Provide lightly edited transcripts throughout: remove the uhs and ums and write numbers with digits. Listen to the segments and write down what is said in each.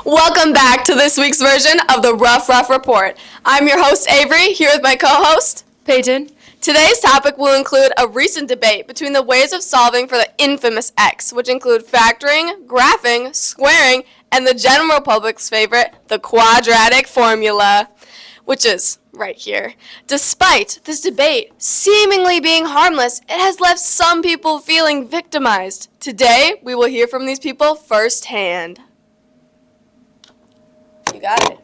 Welcome back to this week's version of the Rough Report. I'm your host Avery, here with my co-host Peyton. Today's topic will include a recent debate between the ways of solving for the infamous X, which include factoring, graphing, squaring, and the general public's favorite, the quadratic formula, which is right here. Despite this debate seemingly being harmless, it has left some people feeling victimized. Today, we will hear from these people firsthand. You got it.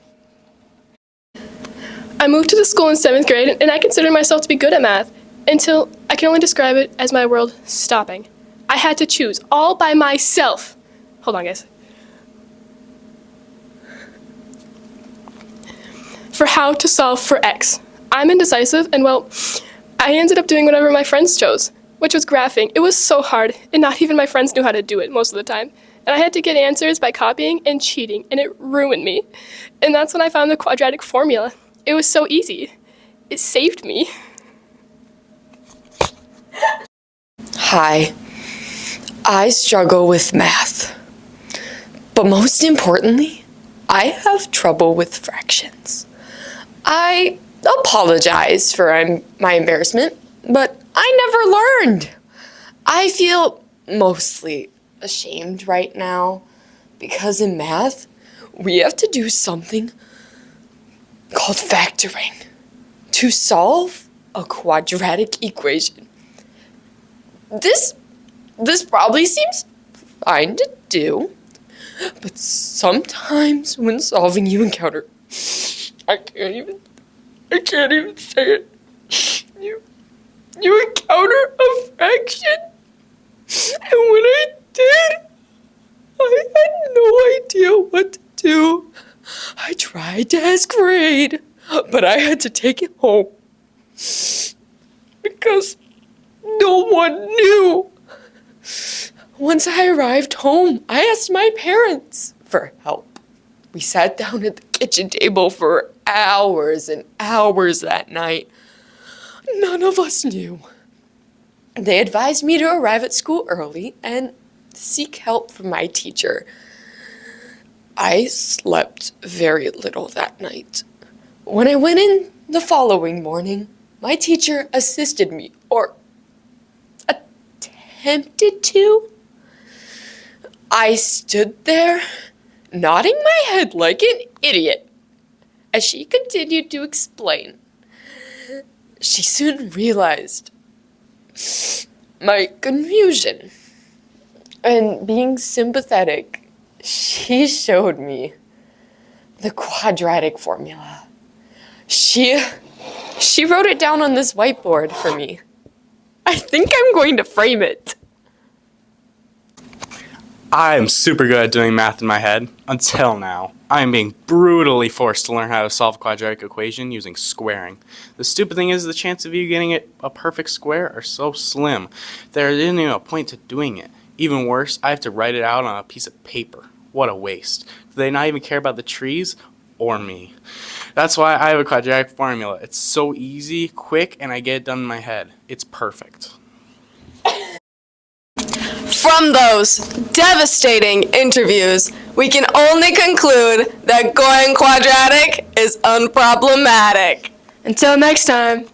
I moved to the school in 7th grade, and I considered myself to be good at math until I can only describe it as my world stopping. I had to choose all by myself. Hold on, guys. For how to solve for X. I'm indecisive, and well, I ended up doing whatever my friends chose, which was graphing. It was so hard, and not even my friends knew how to do it most of the time. And I had to get answers by copying and cheating, and it ruined me. And that's when I found the quadratic formula. It was so easy. It saved me. Hi. I struggle with math. But most importantly, I have trouble with fractions. I apologize for my embarrassment, but I never learned. I feel mostly ashamed right now because in math, we have to do something called factoring to solve a quadratic equation. This probably seems fine to do, but sometimes when solving you encounter, I can't even say it. You encounter a fraction, and when I did, I had no idea what to do. I tried to ask for aid, but I had to take it home because no one knew. Once I arrived home, I asked my parents for help. We sat down at the kitchen table for hours and hours that night. None of us knew. They advised me to arrive at school early and seek help from my teacher. I slept very little that night. When I went in the following morning, my teacher assisted me, or attempted to. I stood there, nodding my head like an idiot, as she continued to explain. She soon realized my confusion, and being sympathetic, she showed me the quadratic formula. She wrote it down on this whiteboard for me. I think I'm going to frame it. I'm super good at doing math in my head, until now. I am being brutally forced to learn how to solve a quadratic equation using squaring. The stupid thing is the chance of you getting it a perfect square are so slim. There isn't even a point to doing it. Even worse, I have to write it out on a piece of paper. What a waste. Do they not even care about the trees or me? That's why I have a quadratic formula. It's so easy, quick, and I get it done in my head. It's perfect. From those devastating interviews, we can only conclude that going quadratic is unproblematic. Until next time.